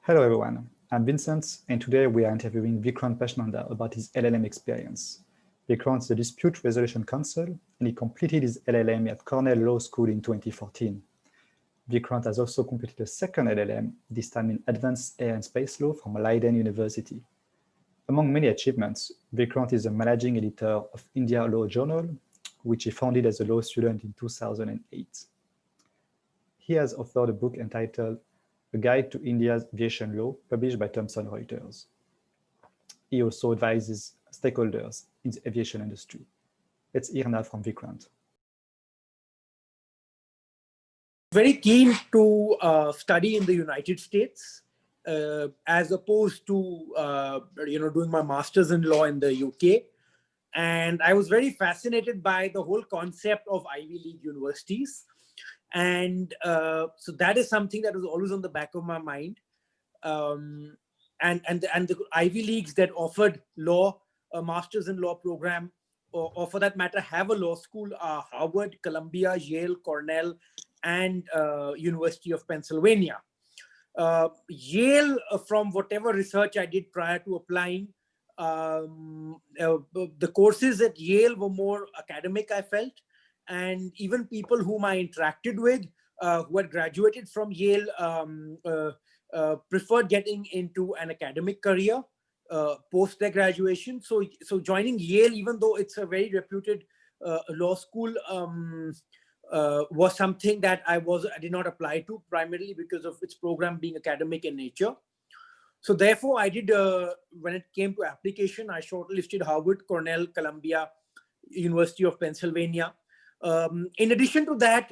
Hello everyone, I'm Vincent, and today we are interviewing Vikrant Pachnanda about his LLM experience. Vikrant is a dispute resolution counsel, and he completed his LLM at Cornell Law School in 2014. Vikrant has also completed a second LLM, this time in Advanced Air and Space Law from Leiden University. Among many achievements, Vikrant is a managing editor of India Law Journal, which he founded as a law student in 2008. He has authored a book entitled A Guide to India's Aviation Law, published by Thomson Reuters. He also advises stakeholders in the aviation industry. Let's hear now from Vikrant. Very keen to study in the United States as opposed to doing my master's in law in the UK. And I was very fascinated by the whole concept of Ivy League universities. And so that is something that was always on the back of my mind. And the Ivy Leagues that offered law, a master's in law program, or for that matter, have a law school are Harvard, Columbia, Yale, Cornell, and University of Pennsylvania. Yale, from whatever research I did prior to applying, the courses at Yale were more academic, I felt. And even people whom I interacted with who had graduated from Yale preferred getting into an academic career post their graduation. So joining Yale, even though it's a very reputed law school, was something that I did not apply to, primarily because of its program being academic in nature. So therefore, I did, when it came to application, I shortlisted Harvard, Cornell, Columbia, University of Pennsylvania. In addition to that,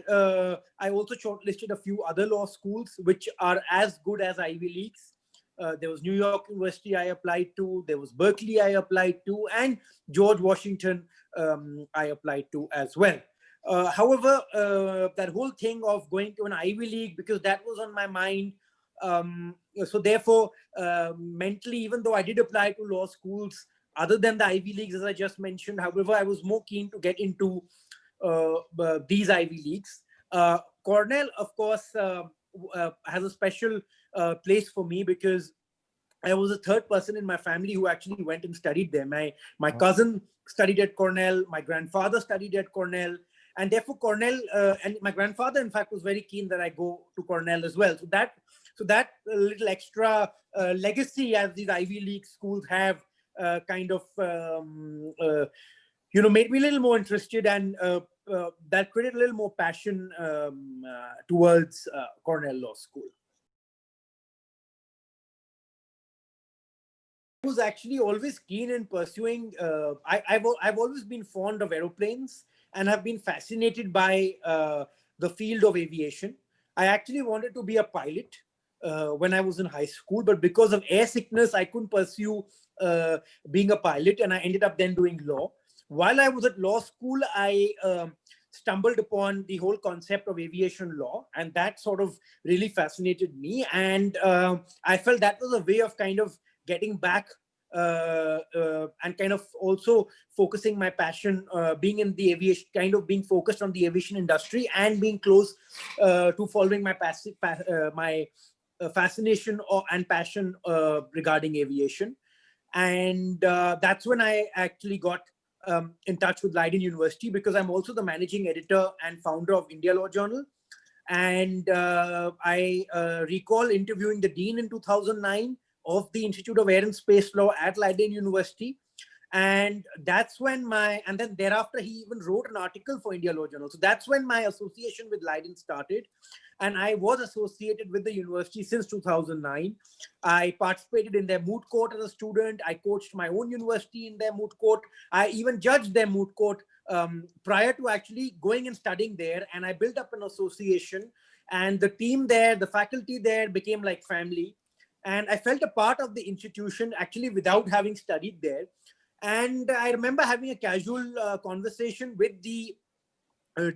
I also shortlisted a few other law schools which are as good as Ivy Leagues. There was New York University I applied to, there was Berkeley I applied to, and George Washington I applied to as well. However, that whole thing of going to an Ivy League, because that was on my mind, so therefore, mentally, even though I did apply to law schools other than the Ivy Leagues, as I just mentioned, however, I was more keen to get into these Ivy Leagues. Cornell, of course, has a special place for me because I was the third person in my family who actually went and studied there. My cousin studied at Cornell, my grandfather studied at Cornell, and therefore Cornell, and my grandfather, in fact, was very keen that I go to Cornell as well. So that little extra legacy as these Ivy League schools have kind of made me a little more interested, and that created a little more passion towards Cornell Law School. I was actually always keen in pursuing, I've always been fond of aeroplanes and have been fascinated by the field of aviation. I actually wanted to be a pilot when I was in high school, but because of air sickness, I couldn't pursue being a pilot, and I ended up then doing law. While I was at law school, I stumbled upon the whole concept of aviation law, and that sort of really fascinated me. And I felt that was a way of kind of getting back and kind of also focusing my passion, being in the aviation, kind of being focused on the aviation industry and being close to following my fascination and passion regarding aviation. And that's when I actually got in touch with Leiden University, because I'm also the managing editor and founder of India Law Journal. And I recall interviewing the dean in 2009 of the Institute of Air and Space Law at Leiden University. And that's when and then thereafter, he even wrote an article for India Law Journal. So that's when my association with Leiden started. And I was associated with the university since 2009. I participated in their moot court as a student. I coached my own university in their moot court. I even judged their moot court prior to actually going and studying there. And I built up an association, and the team there, the faculty there became like family. And I felt a part of the institution actually without having studied there. And I remember having a casual conversation with the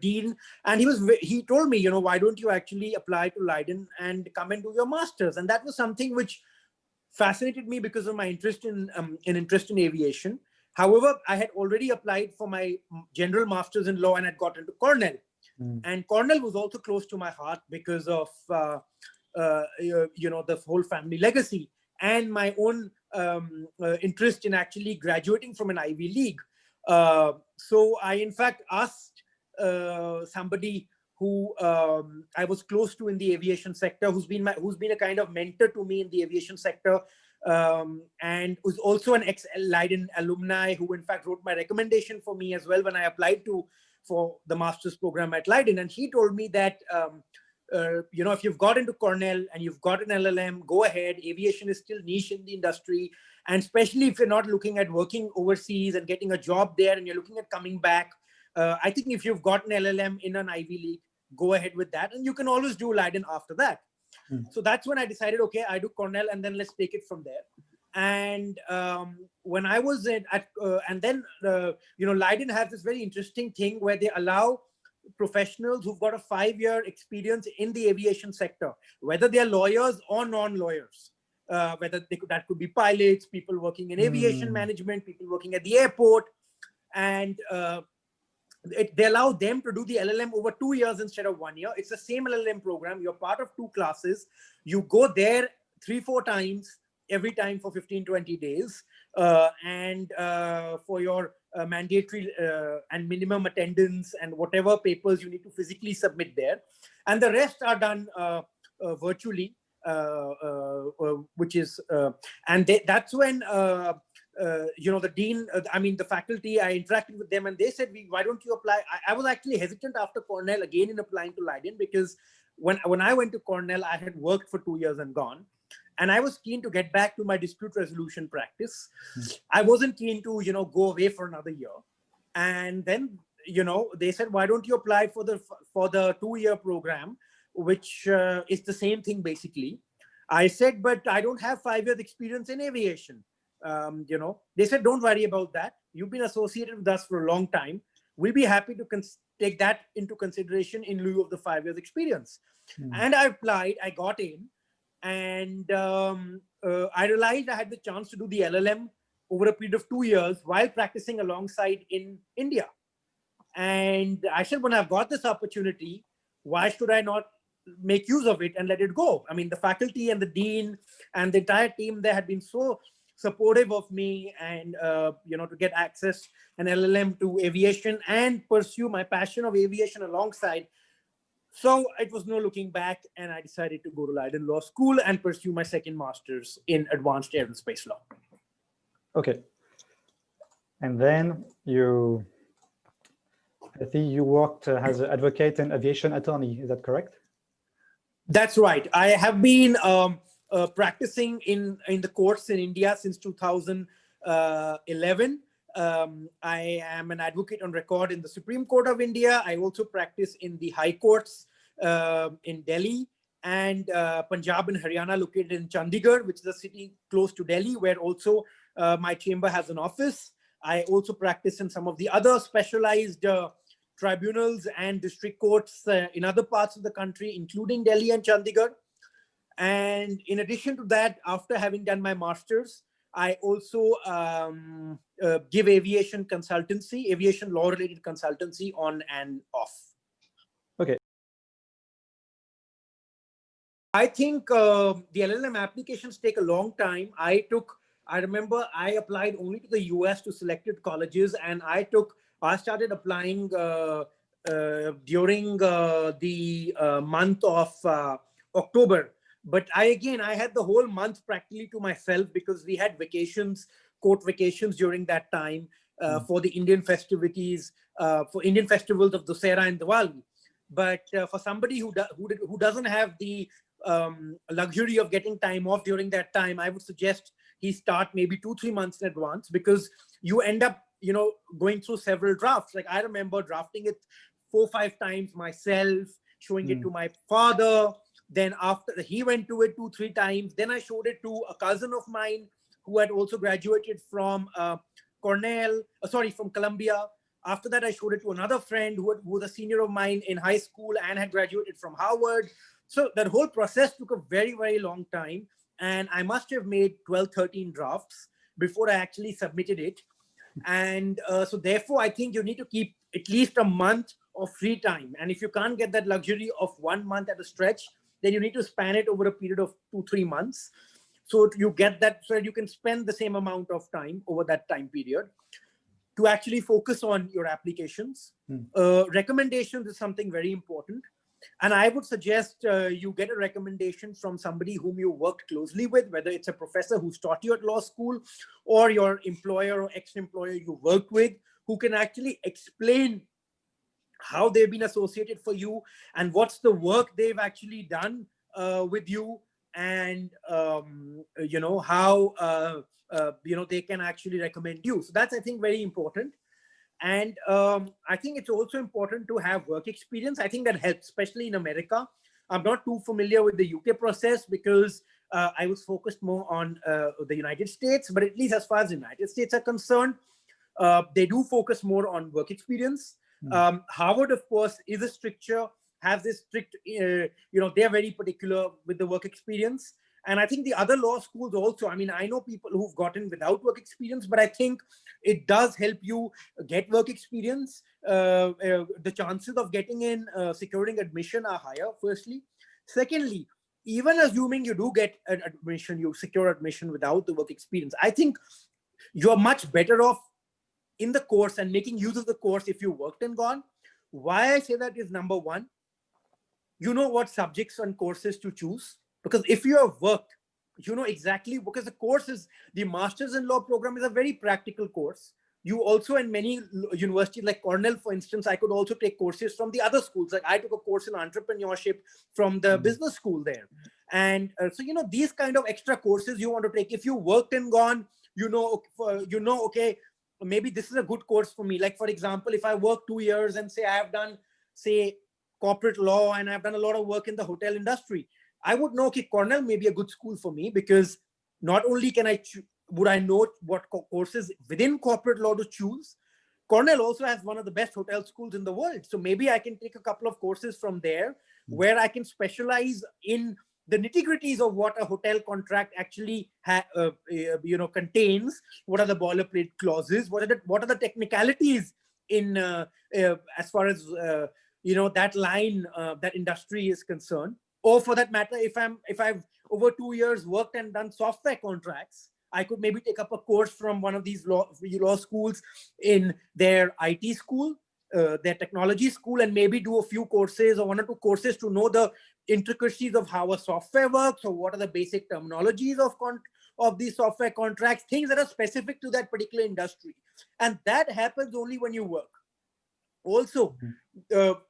dean, and he told me, why don't you actually apply to Leiden and come and do your master's? And that was something which fascinated me because of my interest in aviation. However, I had already applied for my general master's in law and had got into Cornell. And Cornell was also close to my heart because of the whole family legacy and my own interest in actually graduating from an Ivy League. So I, in fact, asked somebody who I was close to in the aviation sector, who's been a kind of mentor to me in the aviation sector, and who's also an ex-Leiden alumni, who in fact wrote my recommendation for me as well when I applied for the master's program at Leiden. And he told me that if you've got into Cornell and you've got an LLM, go ahead. Aviation is still niche in the industry, and especially if you're not looking at working overseas and getting a job there, and you're looking at coming back. I think if you've got an LLM in an Ivy League, go ahead with that, and you can always do Leiden after that. So that's when I decided, okay, I do Cornell, and then let's take it from there. And when I was Leiden has this very interesting thing where they allow professionals who've got a 5-year experience in the aviation sector, whether they are lawyers or non-lawyers, that could be pilots, people working in aviation management, people working at the airport, and they allow them to do the LLM over 2 years instead of 1 year. It's the same LLM program. You're part of 2 classes. You go there 3-4 times every time for 15-20 days, and for your mandatory and minimum attendance and whatever papers you need to physically submit there, and the rest are done virtually, which is that's when the dean, the faculty, I interacted with them, and they said, why don't you apply? I was actually hesitant after Cornell again in applying to Leiden, because when I went to Cornell, I had worked for 2 years and gone. And I was keen to get back to my dispute resolution practice. I wasn't keen to, go away for another year. And then, they said, why don't you apply for the 2-year program, which is the same thing, basically. I said, but I don't have 5 years experience in aviation. They said, don't worry about that. You've been associated with us for a long time. We'll be happy to take that into consideration in lieu of the 5 years experience. And I applied, I got in. And I realized I had the chance to do the LLM over a period of 2 years while practicing alongside in India. And I said, when I've got this opportunity, why should I not make use of it and let it go? I mean, the faculty and the dean and the entire team there had been so supportive of me, and to get access an LLM to aviation and pursue my passion of aviation alongside. So it was no looking back, and I decided to go to Leiden Law School and pursue my second master's in advanced aerospace law. Okay. And then I think you worked as an advocate and aviation attorney. Is that correct? That's right. I have been practicing in the courts in India since 2011. I am an advocate on record in the Supreme Court of India. I also practice in the high courts in Delhi and Punjab and Haryana, located in Chandigarh, which is a city close to Delhi, where also my chamber has an office. I also practice in some of the other specialized tribunals and district courts in other parts of the country, including Delhi and Chandigarh. And in addition to that, after having done my master's, I also give aviation law-related consultancy on and off. Okay. I think the LLM applications take a long time. I remember I applied only to the US, to selected colleges, and I started applying during the month of October. But I had the whole month practically to myself, because we had court vacations during that time for the Indian festivities, for Indian festivals of Dussehra and Diwali. But for somebody who doesn't have the luxury of getting time off during that time, I would suggest he start maybe 2-3 months in advance, because you end up, going through several drafts. Like I remember drafting it 4-5 times myself, showing it to my father. Then after he went to it 2-3 times, then I showed it to a cousin of mine who had also graduated from from Columbia. After that, I showed it to another friend who was a senior of mine in high school and had graduated from Harvard. So that whole process took a very, very long time. And I must have made 12-13 drafts before I actually submitted it. And so therefore, I think you need to keep at least a month of free time. And if you can't get that luxury of 1 month at a stretch, then you need to span it over a period of 2-3 months. So you get that, so that you can spend the same amount of time over that time period to actually focus on your applications. Recommendations is something very important. And I would suggest you get a recommendation from somebody whom you worked closely with, whether it's a professor who's taught you at law school or your employer or ex-employer you worked with, who can actually explain how they've been associated for you and what's the work they've actually done with you, and you know, how you know, they can actually recommend you. So that's, I think, very important. And I think it's also important to have work experience. I think that helps, especially in America. I'm not too familiar with the UK process because I was focused more on the United States, but at least as far as the United States are concerned, they do focus more on work experience. Harvard, of course, is a stricture, has this strict, you know, they're very particular with the work experience. And I think the other law schools also, I mean, I know people who've gotten without work experience, but I think it does help you get work experience. The chances of getting in, securing admission are higher, firstly. Secondly, even assuming you do get an admission, you secure admission without the work experience, I think you're much better off in the course and making use of the course if you worked and gone. Why I say that is, number one, you know what subjects and courses to choose. Because if you have worked, you know exactly, because the course is, the Masters in Law program is a very practical course. You also, in many universities like Cornell, for instance, I could also take courses from the other schools. Like I took a course in entrepreneurship from the business school there. And so, you know, these kind of extra courses you want to take. If you worked and gone, you know, okay, maybe this is a good course for me. Like, for example, if I work 2 years and say I have done, say, corporate law, and I've done a lot of work in the hotel industry, I would know, okay, Cornell may be a good school for me, because not only would I know what courses within corporate law to choose, Cornell also has one of the best hotel schools in the world. So maybe I can take a couple of courses from there where I can specialize in the nitty-gritties of what a hotel contract actually you know, contains. What are the boilerplate clauses? What are the technicalities in as far as you know, that line, that industry is concerned. Or for that matter, if I've over 2 years worked and done software contracts, I could maybe take up a course from one of these law schools in their IT school, their technology school, and maybe do a few courses or 1 or 2 courses to know the intricacies of how a software works, or what are the basic terminologies of these software contracts, things that are specific to that particular industry. And that happens only when you work. Also,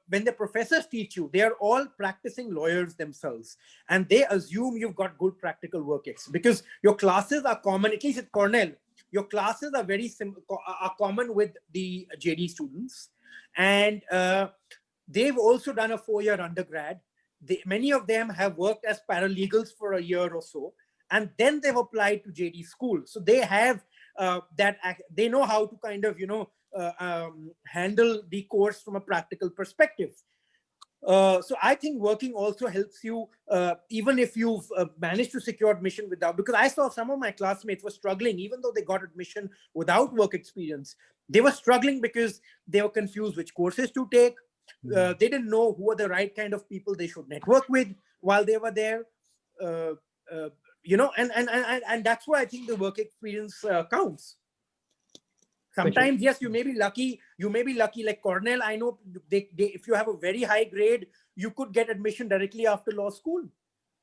when the professors teach you, they are all practicing lawyers themselves, and they assume you've got good practical work experience, because your classes are common. At least at Cornell, your classes are are common with the JD students, and they've also done a 4-year undergrad. Many of them have worked as paralegals for a year or so, and then they've applied to JD school. So they have they know how to kind of, you know, handle the course from a practical perspective. So I think working also helps you, even if you've managed to secure admission without, because I saw some of my classmates were struggling, even though they got admission without work experience. They were struggling because they were confused which courses to take. They didn't know who are the right kind of people they should network with while they were there. You know, and that's why I think the work experience counts. Sometimes, yes, you may be lucky. Like Cornell, I know if you have a very high grade, you could get admission directly after law school.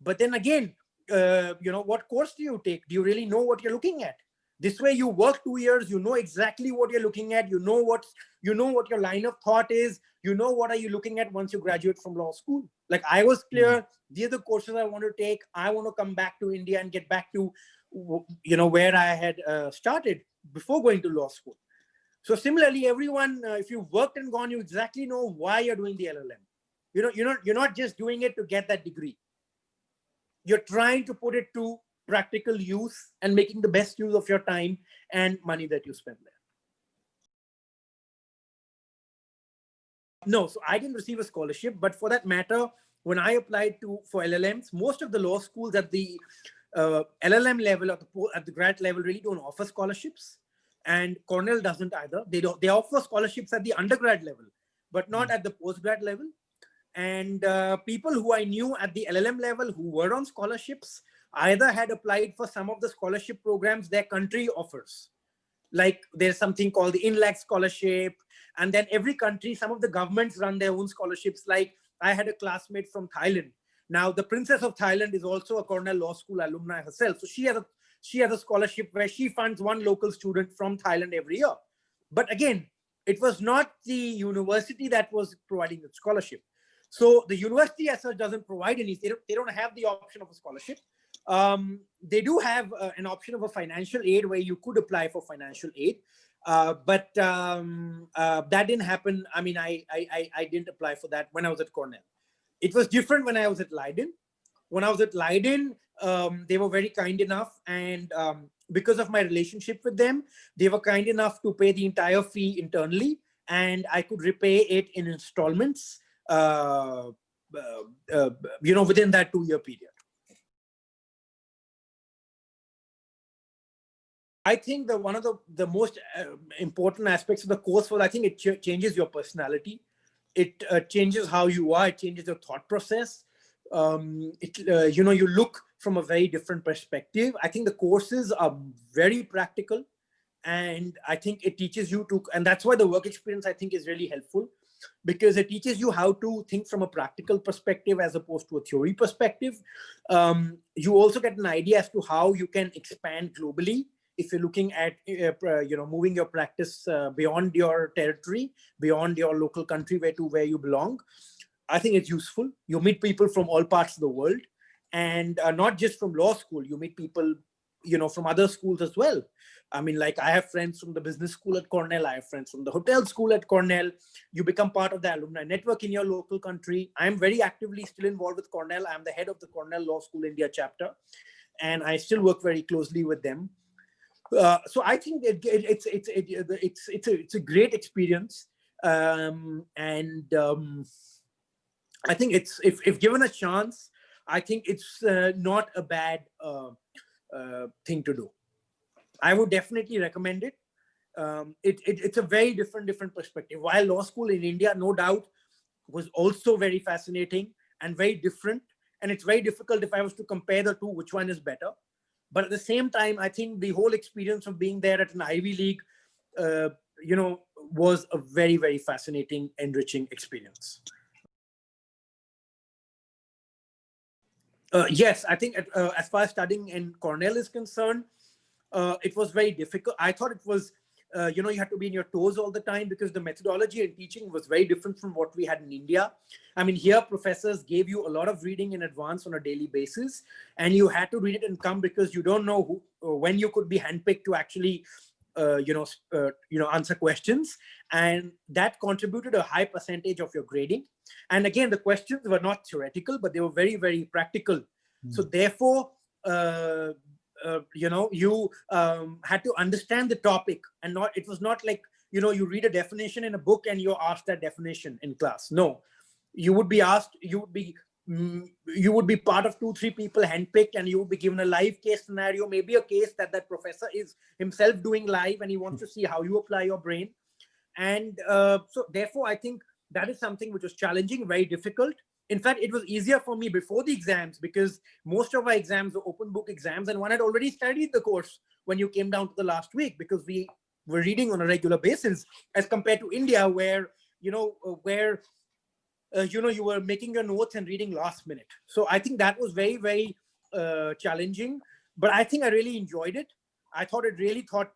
But then again, you know, what course do you take? Do you really know what you're looking at? This way, you work 2 years, you know exactly what you're looking at. You know what your line of thought is. You know what are you looking at once you graduate from law school. Like I was clear, these are the courses I want to take. I want to come back to India and get back to, you know, where I had started before going to law school. So similarly, everyone, if you've worked and gone, you exactly know why you're doing the LLM. You know, you're not just doing it to get that degree. You're trying to put it to practical use and making the best use of your time and money that you spend there. No, so I didn't receive a scholarship, but for that matter, when I applied for LLMs, most of the law schools at the LLM level, at the grad level, really don't offer scholarships. And Cornell doesn't either. They offer scholarships at the undergrad level, but not at the postgrad level. And people who I knew at the LLM level who were on scholarships either had applied for some of the scholarship programs their country offers. Like there's something called the INLAC scholarship. And then every country, some of the governments run their own scholarships. Like I had a classmate from Thailand. Now, the Princess of Thailand is also a Cornell Law School alumni herself. So she has a scholarship where she funds one local student from Thailand every year. But again, it was not the university that was providing the scholarship. So the university as such doesn't provide any, they don't have the option of a scholarship. They do have an option of a financial aid where you could apply for financial aid. But that didn't happen. I mean, I didn't apply for that when I was at Cornell. It was different when I was at Leiden. When I was at Leiden, they were very kind enough. And because of my relationship with them, they were kind enough to pay the entire fee internally. And I could repay it in installments, within that 2-year period. I think that one of the most important aspects of the course was, I think it changes your personality. It changes how you are. It changes your thought process. You look from a very different perspective. I think the courses are very practical, and I think it teaches you to, and that's why the work experience I think is really helpful, because it teaches you how to think from a practical perspective as opposed to a theory perspective. You also get an idea as to how you can expand globally if you're looking at moving your practice beyond your territory, beyond your local country where you belong. I think it's useful. You meet people from all parts of the world, and not just from law school. You meet people, from other schools as well. I mean, like I have friends from the business school at Cornell. I have friends from the hotel school at Cornell. You become part of the alumni network in your local country. I'm very actively still involved with Cornell. I'm the head of the Cornell Law School India chapter, and I still work very closely with them. So I think it's a great experience, and I think it's if given a chance, I think it's not a bad thing to do. I would definitely recommend it. It's a very different perspective. While law school in India, no doubt, was also very fascinating and very different, and it's very difficult if I was to compare the two, which one is better. But at the same time, I think the whole experience of being there at an Ivy League, was a very, very fascinating, enriching experience. Yes, I think as far as studying in Cornell is concerned, it was very difficult. I thought it was, you had to be in your toes all the time because the methodology and teaching was very different from what we had in India. I mean, here professors gave you a lot of reading in advance on a daily basis, and you had to read it and come because you don't know when you could be handpicked to actually, answer questions. And that contributed a high percentage of your grading. And again, the questions were not theoretical, but they were very, very practical. So therefore, you had to understand the topic, and it was not like, you read a definition in a book and you're asked that definition in class. No, you would be asked, you would be part of 2-3 people handpicked, and you would be given a live case scenario, maybe a case that professor is himself doing live, and he wants to see how you apply your brain. And so therefore, I think that is something which was challenging, very difficult. In fact, it was easier for me before the exams because most of our exams were open book exams, and one had already studied the course when you came down to the last week because we were reading on a regular basis, as compared to India where, you were making your notes and reading last minute. So I think that was very, very challenging, but I think I really enjoyed it. I thought it really taught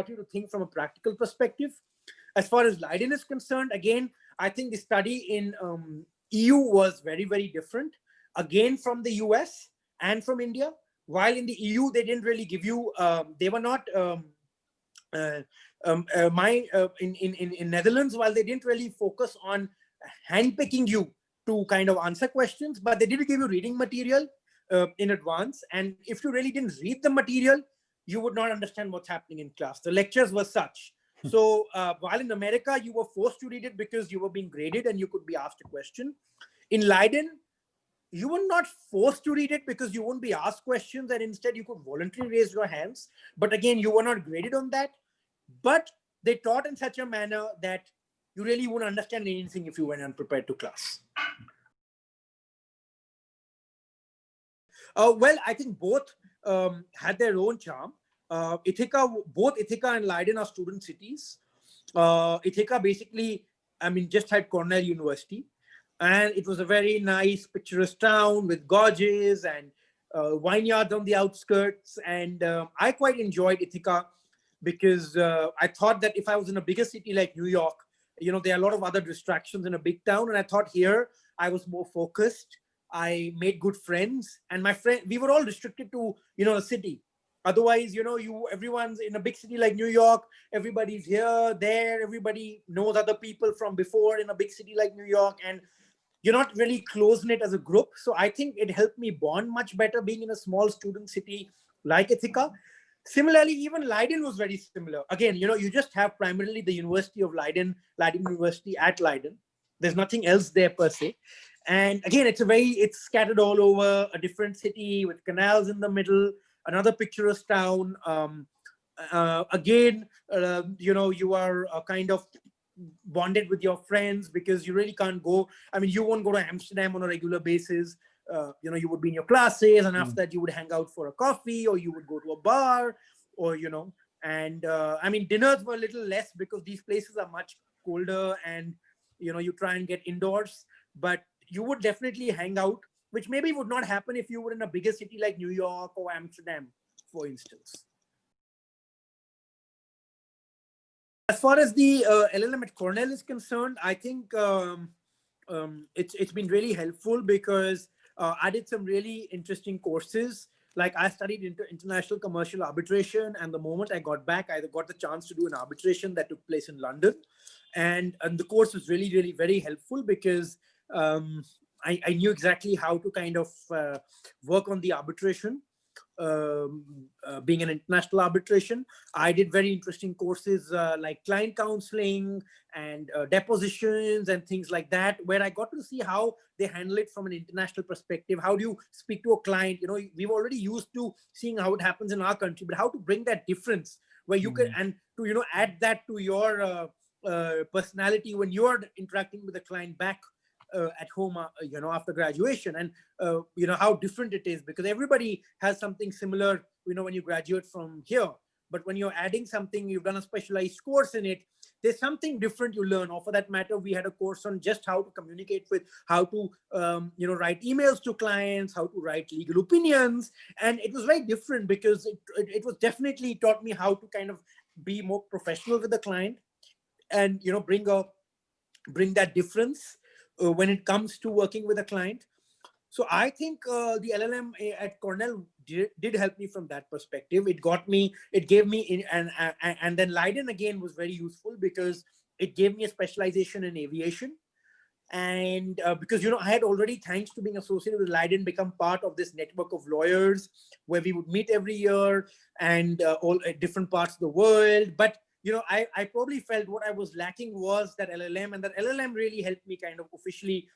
you to think from a practical perspective. As far as Leiden is concerned, again, I think the study in EU was very, very different, again, from the US and from India. While in the EU, they didn't really give you, they were not, in Netherlands, while they didn't really focus on handpicking you to kind of answer questions, but they did give you reading material in advance. And if you really didn't read the material, you would not understand what's happening in class. The lectures were such. So while in America, you were forced to read it because you were being graded and you could be asked a question. In Leiden, you were not forced to read it because you wouldn't be asked questions, and instead you could voluntarily raise your hands. But again, you were not graded on that. But they taught in such a manner that you really wouldn't understand anything if you went unprepared to class. Well, I think both had their own charm. Both Ithaca and Leiden are student cities. Ithaca basically, I mean, just had Cornell University, and it was a very nice, picturesque town with gorges and vineyards on the outskirts. And I quite enjoyed Ithaca because I thought that if I was in a bigger city like New York, there are a lot of other distractions in a big town, and I thought here I was more focused. I made good friends, and we were all restricted to a city. Otherwise, everyone's in a big city like New York. Everybody's here, there. Everybody knows other people from before in a big city like New York, and you're not really close knit as a group. So I think it helped me bond much better being in a small student city like Ithaca. Similarly, even Leiden was very similar. Again, you just have primarily the University of Leiden University at Leiden. There's nothing else there per se. And again, it's scattered all over a different city with canals in the middle, another picturesque town. You are kind of bonded with your friends because you really can't go. I mean, you won't go to Amsterdam on a regular basis. You would be in your classes, and after that you would hang out for a coffee, or you would go to a bar, or and I mean, dinners were a little less because these places are much colder, and you try and get indoors, but you would definitely hang out, which maybe would not happen if you were in a bigger city like New York or Amsterdam, for instance. As far as the LLM at Cornell is concerned, I think it's been really helpful because I did some really interesting courses. Like I studied international commercial arbitration, and the moment I got back, I got the chance to do an arbitration that took place in London. And the course was really, really very helpful because I knew exactly how to kind of work on the arbitration. Being an international arbitration, I did very interesting courses like client counseling and depositions and things like that, where I got to see how they handle it from an international perspective. How do you speak to a client? We've already used to seeing how it happens in our country, but how to bring that difference where you can, and to add that to your personality when you're interacting with the client back at home, after graduation, and how different it is, because everybody has something similar, when you graduate from here. But when you're adding something, you've done a specialized course in it, there's something different you learn. Or for that matter, we had a course on just how to communicate with, how to, write emails to clients, how to write legal opinions. And it was very different because it was definitely taught me how to kind of be more professional with the client and, bring that difference when it comes to working with a client. So I think the LLM at Cornell did help me from that perspective. It gave me, and then Leiden again was very useful because it gave me a specialization in aviation. And because, I had already, thanks to being associated with Leiden, become part of this network of lawyers where we would meet every year and all at different parts of the world. But I probably felt what I was lacking was that LLM, and that LLM really helped me kind of officially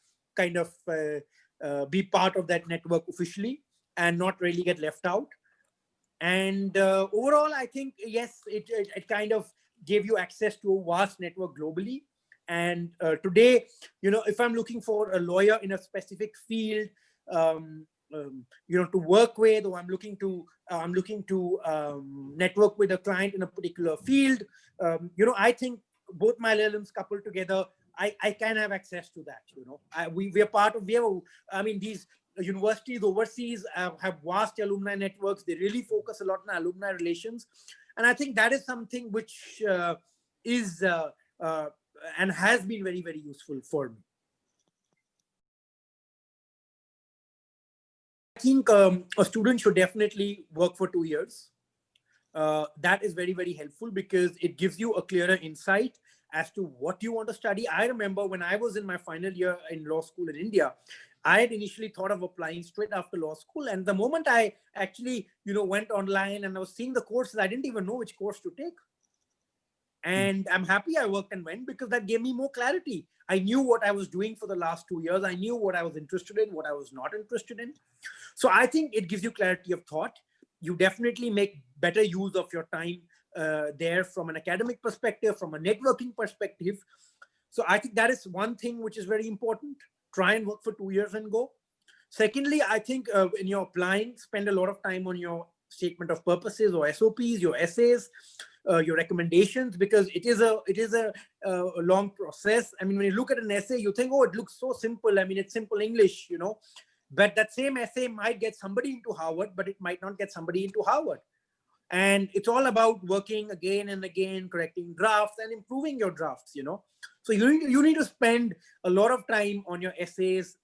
be part of that network officially and not really get left out. And overall, I think, yes, it kind of gave you access to a vast network globally. And today, if I'm looking for a lawyer in a specific field, to work with, or I'm looking to network with a client in a particular field, I think both my LLMs coupled together, I can have access to that. We are part of, these universities overseas have vast alumni networks. They really focus a lot on alumni relations, and I think that is something which is and has been very, very useful for me. I think a student should definitely work for 2 years. That is very, very helpful because it gives you a clearer insight as to what you want to study. I remember when I was in my final year in law school in India, I had initially thought of applying straight after law school. And the moment I actually, went online and I was seeing the courses, I didn't even know which course to take. And I'm happy I worked and went because that gave me more clarity. I knew what I was doing for the last 2 years. I knew what I was interested in, what I was not interested in. So I think it gives you clarity of thought. You definitely make better use of your time there from an academic perspective, from a networking perspective. So I think that is one thing which is very important. Try and work for 2 years and go. Secondly, I think when you're applying, spend a lot of time on your statement of purposes or SOPs, your essays, your recommendations, because it is a long process. I mean, when you look at an essay, you think, oh, it looks so simple. I mean, it's simple English, you know, but that same essay might get somebody into Harvard, but it might not get somebody into Harvard. And it's all about working again and again, correcting drafts and improving your drafts, you know. So you need to spend a lot of time on your essays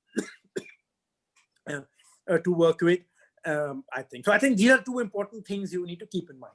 to work with, I think. So I think these are two important things you need to keep in mind.